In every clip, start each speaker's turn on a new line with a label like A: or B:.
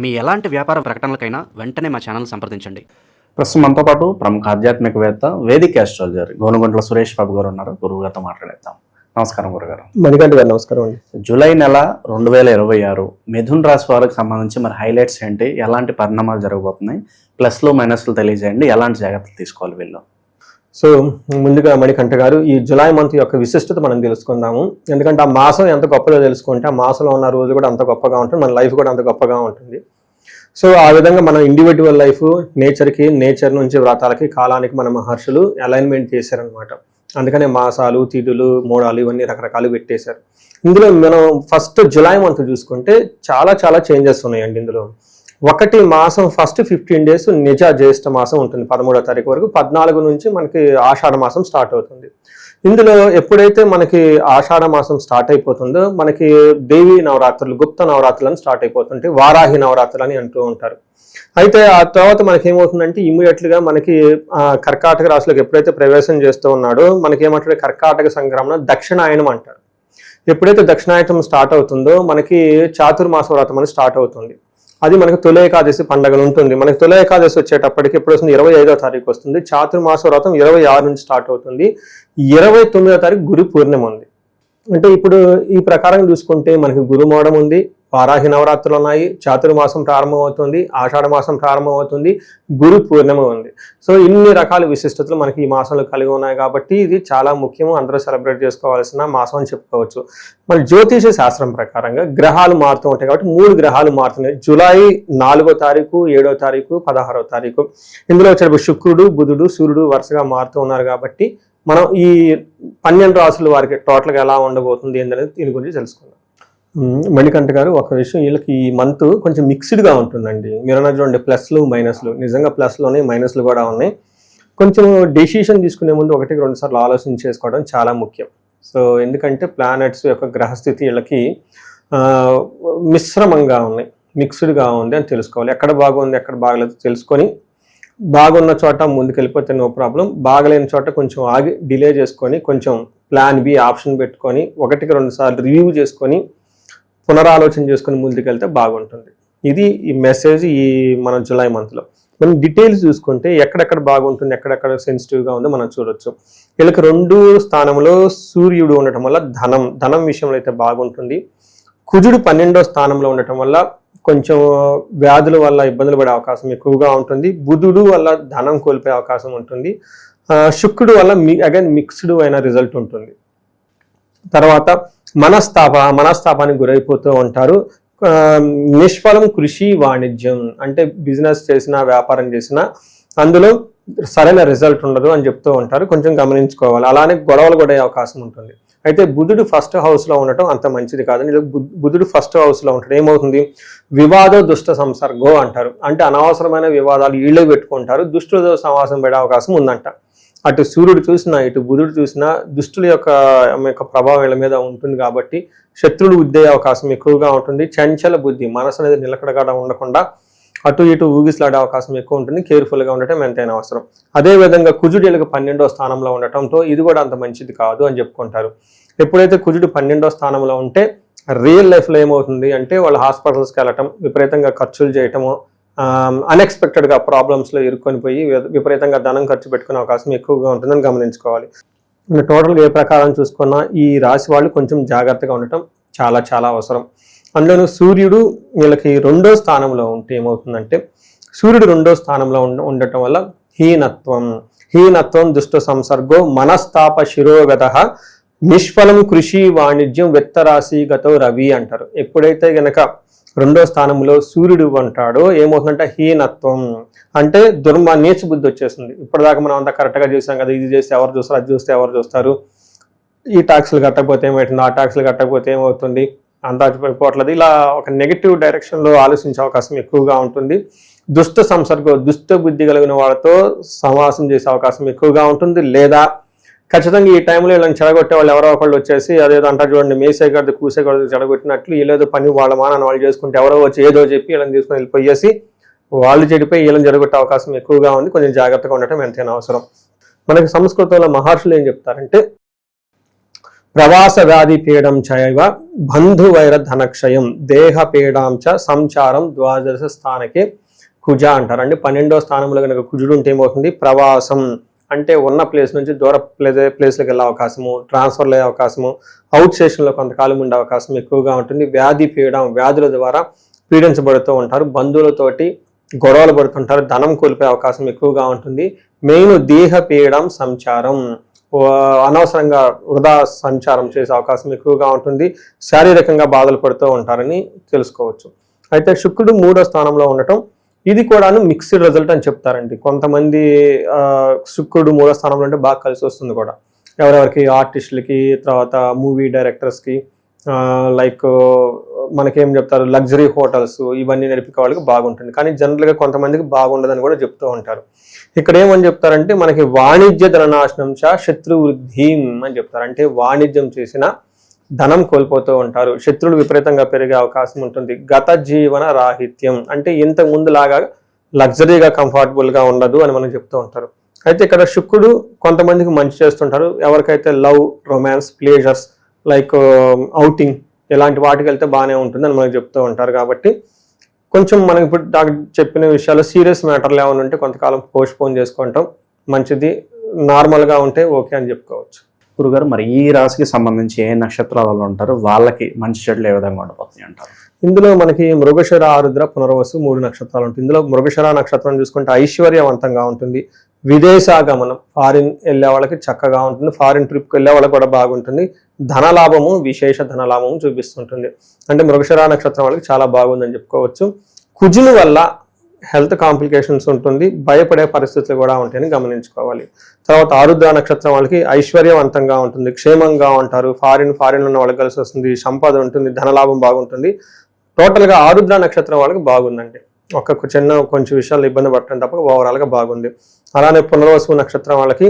A: మీ ఎలాంటి వ్యాపార ప్రకటనలకైనా వెంటనే మా ఛానల్ సంప్రదించండి.
B: ప్రస్తుతం మనతో పాటు ప్రముఖ ఆధ్యాత్మికవేత్త వేదిక ఆస్ట్రాలజర్ గోనుగుంట్ల సురేష్ బాబు గారు ఉన్నారు. గురువు గారితో మాట్లాడేద్దాం. నమస్కారం గురుగారు.
C: మణికంఠ గారు నమస్కారం అండి.
B: జూలై నెల 2026 మిథున్ రాశి వారికి సంబంధించి మరి హైలైట్స్ ఏంటి, ఎలాంటి పరిణామాలు జరగబోతున్నాయి, ప్లస్లు మైనస్లు తెలియజేయండి, ఎలాంటి జాగ్రత్తలు తీసుకోవాలి వీళ్ళు?
C: సో ముందుగా మణికంఠ గారు, ఈ జులై మంత్ యొక్క విశిష్టత మనం తెలుసుకుందాము. ఎందుకంటే ఆ మాసం ఎంత గొప్పదో తెలుసుకుంటే ఆ మాసంలో ఉన్న రోజు కూడా అంత గొప్పగా ఉంటుంది, మన లైఫ్ కూడా అంత గొప్పగా ఉంటుంది. సో ఆ విధంగా మన ఇండివిజువల్ లైఫ్ నేచర్ నుంచి వ్రతాలకి కాలానికి మన మహర్షులు అలైన్మెంట్ చేశారనమాట. అందుకనే మాసాలు, తిథులు, మోడాలు ఇవన్నీ రకరకాలు పెట్టేశారు. ఇందులో మనం ఫస్ట్ జులై మంత్ చూసుకుంటే చాలా చాలా చేంజెస్ ఉన్నాయండి. ఇందులో ఒకటి, మాసం ఫస్ట్ 15 days నిజ జ్యేష్ఠ మాసం ఉంటుంది 13వ తారీఖు వరకు. 14 నుంచి మనకి ఆషాఢ మాసం స్టార్ట్ అవుతుంది. ఇందులో ఎప్పుడైతే మనకి ఆషాఢ మాసం స్టార్ట్ అయిపోతుందో మనకి దేవీ నవరాత్రులు, గుప్త నవరాత్రులు అని స్టార్ట్ అయిపోతుంటాయి. వారాహి నవరాత్రులు అని అంటూ ఉంటారు. అయితే ఆ తర్వాత మనకి ఏమవుతుందంటే ఇమ్మీడియట్గా మనకి కర్కాటక రాశిలోకి ఎప్పుడైతే ప్రవేశం చేస్తూ ఉన్నాడో మనకి ఏమంటారు, కర్కాటక సంక్రమణ దక్షిణాయనం అంటారు. ఎప్పుడైతే దక్షిణాయనం స్టార్ట్ అవుతుందో మనకి చాతుర్మాస వ్రతం అని స్టార్ట్ అవుతుంది. అది మనకి తొలి ఏకాదశి పండుగ ఉంటుంది. మనకి తొలి ఏకాదశి వచ్చేటప్పటికి ఎప్పుడు వస్తుంది, 25వ తారీఖు వస్తుంది. చాతుర్మాస వ్రతం 26 నుంచి స్టార్ట్ అవుతుంది. 29వ తారీఖు గురు పూర్ణిమ ఉంది. అంటే ఇప్పుడు ఈ ప్రకారం చూసుకుంటే మనకి గురుమోడం ఉంది, వారాహి నవరాత్రులు ఉన్నాయి, చాతుర్మాసం ప్రారంభమవుతుంది, ఆషాఢ మాసం ప్రారంభమవుతుంది, గురు పూర్ణిమ ఉంది. సో ఇన్ని రకాల విశిష్టతలు మనకి ఈ మాసంలో కలిగి ఉన్నాయి కాబట్టి ఇది చాలా ముఖ్యము, అందరూ సెలబ్రేట్ చేసుకోవాల్సిన మాసం అని చెప్పుకోవచ్చు. మన జ్యోతిష శాస్త్రం ప్రకారంగా గ్రహాలు మారుతూ ఉంటాయి కాబట్టి 3 గ్రహాలు మారుతున్నాయి. జూలై 4వ తారీఖు, 7వ తారీఖు, 16వ తారీఖు. ఇందులో వచ్చేటప్పుడు శుక్రుడు, బుధుడు, సూర్యుడు వరుసగా మారుతూ ఉన్నారు కాబట్టి మనం ఈ 12 రాసుల వారికి టోటల్గా ఎలా ఉండబోతుంది ఏంటనేది దీని గురించి తెలుసుకుందాం. మణికంఠ గారు, ఒక విషయం, వీళ్ళకి ఈ మంత్ కొంచెం మిక్స్డ్గా ఉంటుందండి. మీరు అన్న చూడండి, ప్లస్లు మైనస్లు, నిజంగా ప్లస్లోనే మైనస్లు కూడా ఉన్నాయి. కొంచెం డెసిషన్ తీసుకునే ముందు 1-2 సార్లు ఆలోచన చేసుకోవడం చాలా ముఖ్యం. సో ఎందుకంటే ప్లానెట్స్ యొక్క గ్రహస్థితి వీళ్ళకి మిశ్రమంగా ఉన్నాయి, మిక్స్డ్గా ఉంది అని తెలుసుకోవాలి. ఎక్కడ బాగుంది ఎక్కడ బాగలేదు తెలుసుకొని, బాగున్న చోట ముందుకెళ్ళిపోతే నో ప్రాబ్లం, బాగలేని చోట కొంచెం ఆగి డిలే చేసుకొని కొంచెం ప్లాన్ బి ఆప్షన్ పెట్టుకొని 1-2 సార్లు రివ్యూ చేసుకొని పునరాలోచన చేసుకొని ముందుకెళ్తే బాగుంటుంది. ఇది ఈ మెసేజ్ ఈ మన జూలై మంత్లో. మనం డీటెయిల్స్ చూసుకుంటే ఎక్కడెక్కడ బాగుంటుంది, ఎక్కడెక్కడ సెన్సిటివ్గా ఉందో మనం చూడొచ్చు. వీళ్ళకి 2 స్థానంలో సూర్యుడు ఉండటం వల్ల ధనం విషయంలో అయితే బాగుంటుంది. కుజుడు 12వ స్థానంలో ఉండటం వల్ల కొంచెం వ్యాధుల వల్ల ఇబ్బందులు పడే అవకాశం ఎక్కువగా ఉంటుంది. బుధుడు వల్ల ధనం కోల్పోయే అవకాశం ఉంటుంది. శుక్రుడు వల్ల అగైన్ మిక్స్డ్ అయిన రిజల్ట్ ఉంటుంది. తర్వాత మనస్తాపానికి గురైపోతూ ఉంటారు. నిష్ఫలం కృషి వాణిజ్యం, అంటే బిజినెస్ చేసినా వ్యాపారం చేసినా అందులో సరైన రిజల్ట్ ఉండదు అని చెప్తూ ఉంటారు. కొంచెం గమనించుకోవాలి. అలానే గొడవలు కూడా అవకాశం ఉంటుంది. అయితే బుధుడు ఫస్ట్ హౌస్లో ఉండటం అంత మంచిది కాదని, బుధుడు ఫస్ట్ హౌస్లో ఉంటాడు. ఏమవుతుంది, వివాదో దుష్ట సంసర్గో అంటారు. అంటే అనవసరమైన వివాదాలు వీళ్ళే పెట్టుకుంటారు, దుష్టులతో సమాసం పడే అవకాశం ఉందంట. అటు సూర్యుడు చూసినా ఇటు బుధుడు చూసినా దుష్టుల యొక్క ప్రభావం వీళ్ళ మీద ఉంటుంది కాబట్టి శత్రువులు ఉద్దే అవకాశం ఎక్కువగా ఉంటుంది. చంచల బుద్ధి, మనసు అనేది నిలకడగా ఉండకుండా అటు ఇటు ఊగిసలాడే అవకాశం ఎక్కువ ఉంటుంది. కేర్ఫుల్గా ఉండటం ఎంతైనా అవసరం. అదేవిధంగా కుజుడు 12వ స్థానంలో ఉండటంతో ఇది కూడా అంత మంచిది కాదు అని చెప్పుకుంటారు. ఎప్పుడైతే కుజుడు 12వ స్థానంలో ఉంటే రియల్ లైఫ్లో ఏమవుతుంది అంటే వాళ్ళు హాస్పిటల్స్కి వెళ్ళటం, విపరీతంగా ఖర్చులు చేయటము, అన్ఎక్స్పెక్టెడ్గా ప్రాబ్లమ్స్లో ఇరుక్కొని పోయి విపరీతంగా ధనం ఖర్చు పెట్టుకునే అవకాశం ఎక్కువగా ఉంటుందని గమనించుకోవాలి. టోటల్గా ఏ ప్రకారం చూసుకున్నా ఈ రాశి వాళ్ళు కొంచెం జాగ్రత్తగా ఉండటం చాలా చాలా అవసరం. అందులోనూ సూర్యుడు వీళ్ళకి 2వ స్థానంలో ఉంటే ఏమవుతుందంటే, సూర్యుడు 2వ స్థానంలో ఉండటం వల్ల హీనత్వం దుష్ట సంసర్గో మనస్తాప శిరోగత నిష్ఫలం కృషి వాణిజ్యం విత్తరాశిగతో రవి అంటారు. ఎప్పుడైతే గనక 2వ స్థానంలో సూర్యుడు ఉంటాడో ఏమవుతుందంటే హీనత్వం అంటే నీచ బుద్ధి వచ్చేస్తుంది. ఇప్పటిదాకా మనం అంతా కరెక్ట్గా చేసాం కదా, ఇది చేస్తే ఎవరు చూస్తారు, అది చూస్తే ఎవరు చూస్తారు, ఈ ట్యాక్స్లు కట్టకపోతే ఏమవుతుంది, ఆ ట్యాక్స్లు కట్టకపోతే ఏమవుతుంది, అంతా పోవట్లేదు, ఇలా ఒక నెగిటివ్ డైరెక్షన్లో ఆలోచించే అవకాశం ఎక్కువగా ఉంటుంది. దుష్ట సంసర్గం, దుష్ట బుద్ధి కలిగిన వాళ్ళతో సమాసం చేసే అవకాశం ఎక్కువగా ఉంటుంది. లేదా ఖచ్చితంగా ఈ టైంలో వీళ్ళని చెడగొట్టే వాళ్ళు ఎవరో ఒకళ్ళు వచ్చేసి అదేదో అంటారు చూడండి, మేసే గడిది కూసే గడిది చెడగొట్టినట్లు వీళ్ళేదో పని వాళ్ళ మానని వాళ్ళు చేసుకుంటే ఎవరో వచ్చి ఏదో చెప్పి వీళ్ళని తీసుకొని వెళ్ళిపోయేసి వాళ్ళు చెడిపోయి వీళ్ళని జరగొట్టే అవకాశం ఎక్కువగా ఉంది. కొంచెం జాగ్రత్తగా ఉండటం ఎంతైనా అవసరం. మనకి సంస్కృతంలో మహర్షులు ఏం చెప్తారంటే, ప్రవాస వ్యాధి పీడం చైవ బంధువైర ధనక్షయం దేహ పీడాం చ సంచారం ద్వాదశ స్థానకే కుజ అంటారు. అంటే 12వ స్థానంలో కనుక కుజుడు ఉంటే ఏమవుతుంది, ప్రవాసం అంటే ఉన్న ప్లేస్ నుంచి దూర ప్లేస్లోకి వెళ్ళే అవకాశము, ట్రాన్స్ఫర్లు అయ్యే అవకాశము, అవుట్ స్టేషన్లో కొంతకాలం ఉండే అవకాశం ఎక్కువగా ఉంటుంది. వ్యాధి పీడం, వ్యాధుల ద్వారా పీడించబడుతూ ఉంటారు, బంధువులతోటి గొడవలు పడుతుంటారు, ధనం కోల్పోయే అవకాశం ఎక్కువగా ఉంటుంది. మెయిన్ దేహ పీడం సంచారం, అనవసరంగా వృధా సంచారం చేసే అవకాశం ఎక్కువగా ఉంటుంది. శారీరకంగా బాధలు పడుతూ ఉంటారని తెలుసుకోవచ్చు. అయితే శుక్రుడు 3వ స్థానంలో ఉండటం ఇది కూడాను మిక్స్డ్ రిజల్ట్ అని చెప్తారండి. కొంతమంది శుక్రుడు 3వ స్థానంలో అంటే బాగా కలిసి వస్తుంది కూడా, ఎవరెవరికి ఆర్టిస్టులకి, తర్వాత మూవీ డైరెక్టర్స్కి, లైక్ మనకేం చెప్తారు లగ్జరీ హోటల్స్ ఇవన్నీ నడిపే వాళ్ళకి బాగుంటుంది. కానీ జనరల్గా కొంతమందికి బాగుండదని కూడా చెప్తూ ఉంటారు. ఇక్కడ ఏమని చెప్తారంటే మనకి వాణిజ్య ధననాశనం చ శత్రు వృద్ధిం అని చెప్తారు. అంటే వాణిజ్యం చేసిన ధనం కోల్పోతూ ఉంటారు, శత్రువులు విపరీతంగా పెరిగే అవకాశం ఉంటుంది. గత జీవన రాహిత్యం అంటే ఇంతకు ముందులాగా లగ్జరీగా కంఫర్టబుల్గా ఉండదు అని మనం చెప్తూ ఉంటారు. అయితే ఇక్కడ శుక్రుడు కొంతమందికి మంచి చేస్తుంటారు, ఎవరికైతే love, romance, pleasures like outing ఇలాంటి వాటికి వెళ్తే బాగానే ఉంటుంది అని మనకు చెప్తూ ఉంటారు. కాబట్టి కొంచెం మనకి ఇప్పుడు డాక్టర్ చెప్పిన విషయాలు సీరియస్ మ్యాటర్లు ఏమైనా ఉంటే కొంతకాలం పోస్ట్పోన్ చేసుకుంటాం మంచిది, నార్మల్గా ఉంటే ఓకే అని చెప్పుకోవచ్చు.
B: గురుగారు, మరి ఈ రాశికి సంబంధించి ఏ నక్షత్రాల వాళ్ళు ఉంటారు, వాళ్ళకి మంచి చెడులు ఏ విధంగా ఉండబోతున్నాయి అంటారు?
C: ఇందులో మనకి మృగశిర, ఆరుద్ర, పునర్వసు 3 నక్షత్రాలు ఉంటుంది. ఇందులో మృగశిర నక్షత్రం చూసుకుంటే ఐశ్వర్యవంతంగా ఉంటుంది, విదేశాగమనం ఫారిన్ వెళ్ళే వాళ్ళకి చక్కగా ఉంటుంది, ఫారిన్ ట్రిప్కి వెళ్ళే వాళ్ళకి కూడా బాగుంటుంది, ధనలాభము, విశేష ధనలాభము చూపిస్తుంటుంది. అంటే మృగశిర నక్షత్రం వాళ్ళకి చాలా బాగుందని చెప్పుకోవచ్చు. కుజుని వల్ల హెల్త్ కాంప్లికేషన్స్ ఉంటుంది, భయపడే పరిస్థితులు కూడా ఉంటాయని గమనించుకోవాలి. తర్వాత ఆరుద్ర నక్షత్రం వాళ్ళకి ఐశ్వర్యవంతంగా ఉంటుంది, క్షేమంగా ఉంటారు, ఫారిన్ ఉన్న వాళ్ళకి కలిసి వస్తుంది, సంపద ఉంటుంది, ధనలాభం బాగుంటుంది. టోటల్గా ఆరుద్ర నక్షత్రం వాళ్ళకి బాగుందండి. కొంచెం విషయాలు ఇబ్బంది పడటం తప్ప ఓవరాల్గా బాగుంది. అలానే పునర్వసు నక్షత్రం వాళ్ళకి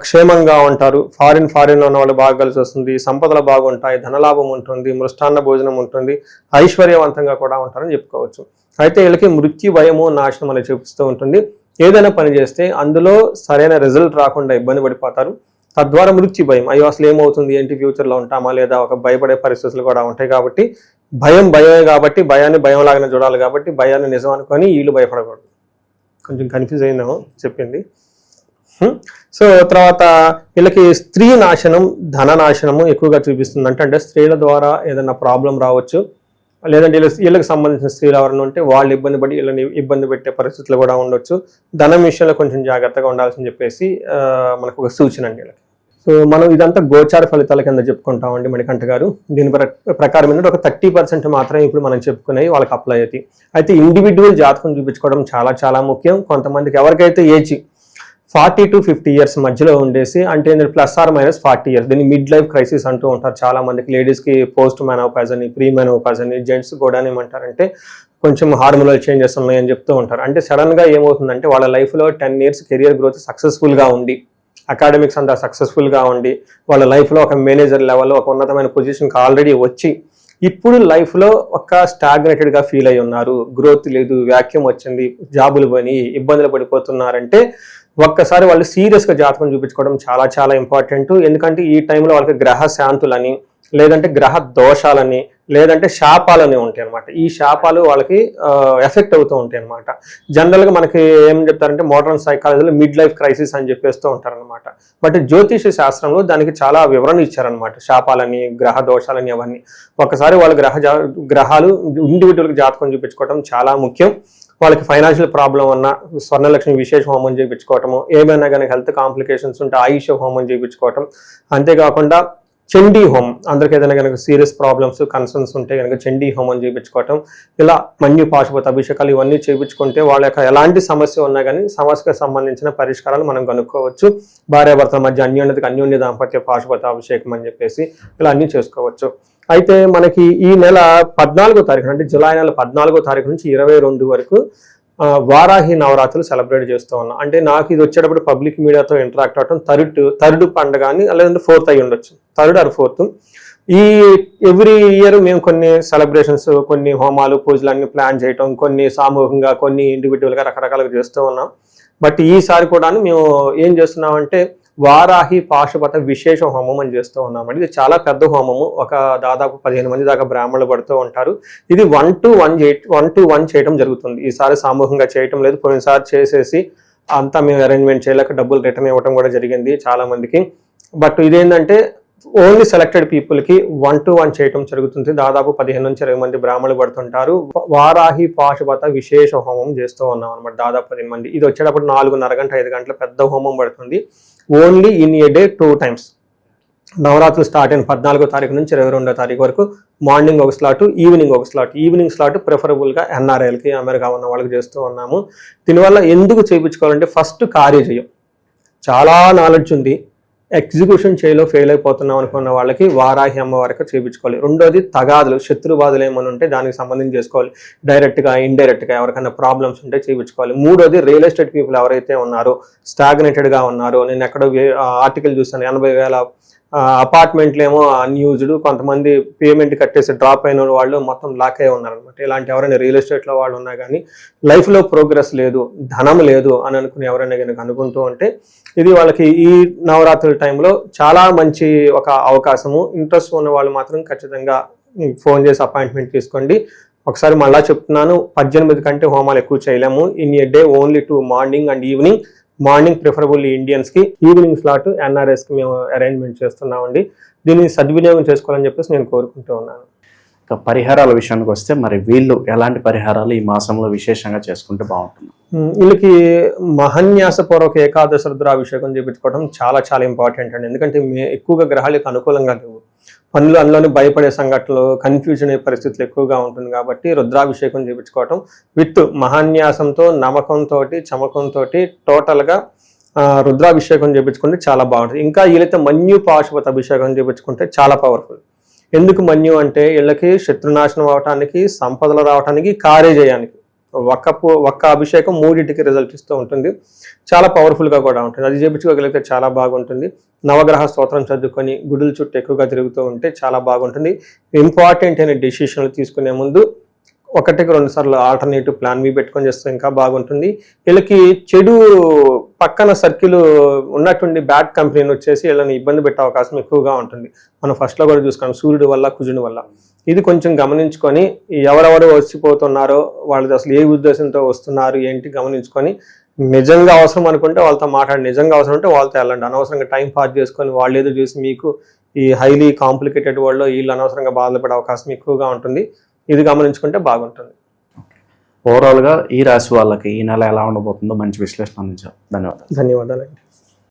C: క్షేమంగా ఉంటారు, ఫారిన్లో ఉన్న వాళ్ళు బాగా కలిసి వస్తుంది, సంపదలు బాగుంటాయి, ధనలాభం ఉంటుంది, మృష్టాన్న భోజనం ఉంటుంది, ఐశ్వర్యవంతంగా కూడా ఉంటారని చెప్పుకోవచ్చు. అయితే వీళ్ళకి మృత్యు భయము, నాశనం అనేది చూపిస్తూ ఉంటుంది. ఏదైనా పని చేస్తే అందులో సరైన రిజల్ట్ రాకుండా ఇబ్బంది పడిపోతారు, తద్వారా మృత్యు భయం, అయ్యో అసలు ఏమవుతుంది ఏంటి, ఫ్యూచర్లో ఉంటామా లేదా, ఒక భయపడే పరిస్థితులు కూడా ఉంటాయి. కాబట్టి భయమే కాబట్టి భయాన్ని భయంలాగానే చూడాలి, కాబట్టి భయాన్ని నిజం అనుకొని వీళ్ళు భయపడకూడదు. కొంచెం కన్ఫ్యూజ్ అయిందేమో చెప్పింది. సో తర్వాత వీళ్ళకి స్త్రీ నాశనం, ధన నాశనము ఎక్కువగా చూపిస్తుంది. అంటే స్త్రీల ద్వారా ఏదైనా ప్రాబ్లం రావచ్చు, లేదంటే వీళ్ళకి సంబంధించిన స్త్రీలు ఎవరైనా ఉంటే వాళ్ళు ఇబ్బంది పడి వీళ్ళని ఇబ్బంది పెట్టే పరిస్థితులు కూడా ఉండొచ్చు. ధనం విషయంలో కొంచెం జాగ్రత్తగా ఉండాల్సింది చెప్పేసి మనకు ఒక సూచన అండి వీళ్ళకి. సో మనం ఇదంతా గోచార ఫలితాల కింద చెప్పుకుంటామండి మణికంఠ గారు. దీని ప్రకారం ఏంటంటే ఒక 30% మాత్రమే ఇప్పుడు మనం చెప్పుకునేవి వాళ్ళకి అప్లై అవుతాయి. అయితే ఇండివిజువల్ జాతకం చూపించుకోవడం చాలా చాలా ముఖ్యం. కొంతమందికి ఎవరికైతే ఏజ్ 40 to 50 years మధ్యలో ఉండేసి, అంటే +or- 40 years, దీన్ని మిడ్ లైఫ్ క్రైసిస్ అంటూ ఉంటారు చాలా మందికి. లేడీస్కి పోస్ట్ మెనోపాజ్ అని, ప్రీ మెనోపాజ్ అని, జెంట్స్ కూడా ఏమంటారంటే కొంచెం హార్మోనల్ చేంజెస్ ఉన్నాయని చెప్తూ ఉంటారు. అంటే సడన్గా ఏమవుతుందంటే వాళ్ళ లైఫ్లో 10 years కెరియర్ గ్రోత్ సక్సెస్ఫుల్గా ఉండి, అకాడమిక్స్ అంతా సక్సెస్ఫుల్గా ఉండి, వాళ్ళ లైఫ్లో ఒక మేనేజర్ లెవెల్లో ఒక ఉన్నతమైన పొజిషన్కి ఆల్రెడీ వచ్చి ఇప్పుడు లైఫ్లో ఒక స్టాగ్నేటెడ్గా ఫీల్ అయి ఉన్నారు, గ్రోత్ లేదు, వ్యాక్యూమ్ వచ్చింది, జాబులు పోయి ఇబ్బందులు పడిపోతున్నారంటే ఒక్కసారి వాళ్ళు సీరియస్గా జాతకం చూపించుకోవడం చాలా చాలా ఇంపార్టెంట్. ఎందుకంటే ఈ టైంలో వాళ్ళకి గ్రహ శాంతులని, లేదంటే గ్రహ దోషాలని, లేదంటే శాపాలని ఉంటాయి అనమాట. ఈ శాపాలు వాళ్ళకి ఎఫెక్ట్ అవుతూ ఉంటాయి అనమాట. జనరల్గా మనకి ఏం చెప్తారంటే మోడర్న్ సైకాలజీలో మిడ్ లైఫ్ క్రైసిస్ అని చెప్పేస్తూ ఉంటారనమాట. బట్ జ్యోతిష శాస్త్రంలో దానికి చాలా వివరణ ఇచ్చారనమాట, శాపాలని, గ్రహ దోషాలని అవన్నీ. ఒకసారి వాళ్ళ గ్రహాలు ఇండివిజువల్కి జాతకం చూపించుకోవడం చాలా ముఖ్యం. వాళ్ళకి ఫైనాన్షియల్ ప్రాబ్లం ఉన్న స్వర్ణలక్ష్మి విశేష హోమం చేయించుకోవటము, ఏమైనా కానీ హెల్త్ కాంప్లికేషన్స్ ఉంటే ఆయుష హోమం చేయించుకోవటం, అంతేకాకుండా చండీ హోమం, అందరికి ఏదైనా కనుక సీరియస్ ప్రాబ్లమ్స్, కన్సర్న్స్ ఉంటే కనుక చండీ హోమం చేయించుకోవటం, ఇలా మన్యు పాశుపత అభిషేకాలు ఇవన్నీ చేయించుకుంటే వాళ్ళ యొక్క ఎలాంటి సమస్య ఉన్నా కానీ సమస్యకు సంబంధించిన పరిష్కారాలు మనం కనుక్కోవచ్చు. భార్యాభర్తల మధ్య అన్యోన్య దాంపత్య పాశుపత అభిషేకం అని చెప్పేసి ఇలా అన్నీ చేసుకోవచ్చు. అయితే మనకి ఈ నెల 14వ తారీఖు, అంటే జూలై నెల 14వ తారీఖు నుంచి 22 వరకు వారాహి నవరాత్రులు సెలబ్రేట్ చేస్తూ ఉన్నాం. అంటే నాకు ఇది వచ్చేటప్పుడు పబ్లిక్ మీడియాతో ఇంటరాక్ట్ అవటం థర్డ్ పండుగ అని, లేదంటే 4th అయి ఉండొచ్చు, 3rd or 4th. ఈ ఎవ్రీ ఇయర్ మేము కొన్ని సెలబ్రేషన్స్, కొన్ని హోమాలు, పూజలు అన్ని ప్లాన్ చేయటం, కొన్ని సామూహికంగా, కొన్ని ఇండివిజువల్గా రకరకాలుగా చేస్తూ ఉన్నాం. బట్ ఈసారి కూడా మేము ఏం చేస్తున్నామంటే వారాహి పాశుపత విశేష హోమం అని చేస్తూ ఉన్నామండి. ఇది చాలా పెద్ద హోమము. ఒక దాదాపు 15 మంది దాకా బ్రాహ్మణులు పడుతూ ఉంటారు. ఇది 1-to-1 చేయడం జరుగుతుంది. ఈసారి సామూహికంగా చేయటం లేదు. పోయినసారి చేసేసి అంతా మేము అరేంజ్మెంట్ చేయలేక డబ్బులు రిటర్న్ ఇవ్వడం కూడా జరిగింది చాలా మందికి. బట్ ఇదేంటంటే ఓన్లీ సెలెక్టెడ్ పీపుల్ కి 1-to-1 చేయటం జరుగుతుంది. దాదాపు 15 నుంచి 20 మంది బ్రాహ్మణులు పడుతుంటారు. వారాహి పాశుపత విశేష హోమం చేస్తూ ఉన్నాం అనమాట. దాదాపు 15 మంది. ఇది వచ్చేటప్పుడు 4:30 గంట 5 గంటల పెద్ద హోమం పడుతుంది. Only in a day 2 times. నవరాత్రులు స్టార్ట్ అయిన 14వ తారీఖు నుంచి 22వ తారీఖు వరకు మార్నింగ్ ఒక స్లాట్, ఈవినింగ్ ఒక స్లాట్. ఈవినింగ్ స్లాట్ ప్రిఫరబుల్గా ఎన్ఆర్ఐలకి, అమెరికా ఉన్న వాళ్ళకి చేస్తూ ఉన్నాము. దీనివల్ల ఎందుకు చేయించుకోవాలంటే ఫస్ట్ కార్యజయం. చాలా నాలెడ్జ్ ఉంది, ఎగ్జిక్యూషన్ చేయలో ఫెయిల్ అయిపోతున్నాం అనుకున్న వాళ్ళకి వారాహి అమ్మవారికి చేయించుకోవాలి. రెండోది తగాదులు, శత్రుబాధలు ఏమైనా ఉంటే దానికి సంబంధించి చేసుకోవాలి. డైరెక్ట్గా ఇండైరెక్ట్గా ఎవరికైనా ప్రాబ్లమ్స్ ఉంటే చేయించుకోవాలి. మూడోది రియల్ ఎస్టేట్ పీపుల్ ఎవరైతే ఉన్నారో, స్టాగ్నేటెడ్గా ఉన్నారో, నేను ఎక్కడో ఆర్టికల్ చూస్తాను 80,000 అపార్ట్మెంట్లు ఏమో అన్యూజ్డ్, కొంతమంది పేమెంట్ కట్టేసి డ్రాప్ అయిన వాళ్ళు మొత్తం లాక్ అయి ఉన్నారనమాట. ఇలాంటి ఎవరైనా రియల్ ఎస్టేట్లో వాళ్ళు ఉన్నా కానీ లైఫ్లో ప్రోగ్రెస్ లేదు, ధనం లేదు అని అనుకుని ఎవరైనా కనుక అనుకుంటూ ఉంటే ఇది వాళ్ళకి ఈ నవరాత్రుల టైంలో చాలా మంచి ఒక అవకాశము. ఇంట్రెస్ట్ ఉన్న వాళ్ళు మాత్రం ఖచ్చితంగా ఫోన్ చేసి అపాయింట్మెంట్ తీసుకోండి. ఒకసారి మళ్ళా చెప్తున్నాను, 18 కంటే హోమాలు ఎక్కువ చేయలేము. In a day only 2 morning and evening. Morning preferably ఇండియన్స్కి, ఈవినింగ్ స్లాట్ ఎన్ఆర్ఎస్కి మేము అరేంజ్మెంట్ చేస్తున్నామండి. దీన్ని సద్వినియోగం చేసుకోవాలని చెప్పేసి నేను కోరుకుంటూ ఉన్నాను.
B: ఇక పరిహారాల విషయానికి వస్తే మరి వీళ్ళు ఎలాంటి పరిహారాలు ఈ మాసంలో విశేషంగా చేసుకుంటే బాగుంటుంది?
C: వీళ్ళకి మహాన్యాసపూర్వక ఏకాదశ రుద్రాభిషేకం చేయించుకోవడం చాలా చాలా ఇంపార్టెంట్ అండి. ఎందుకంటే ఎక్కువగా గ్రహాలకు అనుకూలంగా లేవు. పనులు అందులోనే భయపడే సంఘటనలు, కన్ఫ్యూజన్ అయ్యే పరిస్థితులు ఎక్కువగా ఉంటుంది కాబట్టి రుద్రాభిషేకం చేయించుకోవటం విత్ మహాన్యాసంతో, నమ్మకంతో, చమకంతో టోటల్గా రుద్రాభిషేకం చేయించుకుంటే చాలా బాగుంటుంది. ఇంకా వీళ్ళైతే మన్యు పాశుపత అభిషేకం చేయించుకుంటే చాలా పవర్ఫుల్. ఎందుకు మన్యు అంటే వీళ్ళకి శత్రునాశనం అవటానికి, సంపదలు రావటానికి, కార్యజయానికి ఒక్క అభిషేకం 3టికి రిజల్ట్ ఇస్తూ ఉంటుంది. చాలా పవర్ఫుల్గా కూడా ఉంటుంది. అది చేయించుకోగలిగితే చాలా బాగుంటుంది. నవగ్రహ స్తోత్రం చదువుకొని గుడుల చుట్టూ ఎక్కువగా తిరుగుతూ ఉంటే చాలా బాగుంటుంది. ఇంపార్టెంట్ అయిన డెసిషన్లు తీసుకునే ముందు 1-2 సార్లు ఆల్టర్నేటివ్ ప్లాన్ బి పెట్టుకొని చేస్తే ఇంకా బాగుంటుంది. వీళ్ళకి చెడు పక్కన సర్కిల్ ఉన్నటువంటి బ్యాడ్ కంపెనీని వచ్చేసి వీళ్ళని ఇబ్బంది పెట్టే అవకాశం ఎక్కువగా ఉంటుంది. మనం ఫస్ట్లో కూడా చూసుకున్నాం, సూర్యుడి వల్ల, కుజుని వల్ల. ఇది కొంచెం గమనించుకొని ఎవరెవరు వచ్చిపోతున్నారో, వాళ్ళది అసలు ఏ ఉద్దేశంతో వస్తున్నారు ఏంటి గమనించుకొని, నిజంగా అవసరం అనుకుంటే వాళ్ళతో మాట్లాడి, నిజంగా అవసరం అంటే వాళ్ళతో వెళ్ళండి. అనవసరంగా టైం పాస్ చేసుకొని వాళ్ళు ఏదో చూసి మీకు ఈ హైలీ కాంప్లికేటెడ్ వరల్డ్లో వీళ్ళు అనవసరంగా బాధపడే అవకాశం ఎక్కువగా ఉంటుంది. ఇది గమనించుకుంటే బాగుంటుంది.
B: ఓవరాల్గా ఈ రాశి వాళ్ళకి ఈ నెల ఎలా ఉండబోతుందో మంచి విశ్లేషణ అందించారు. ధన్యవాదాలు.
C: ధన్యవాదాలండి.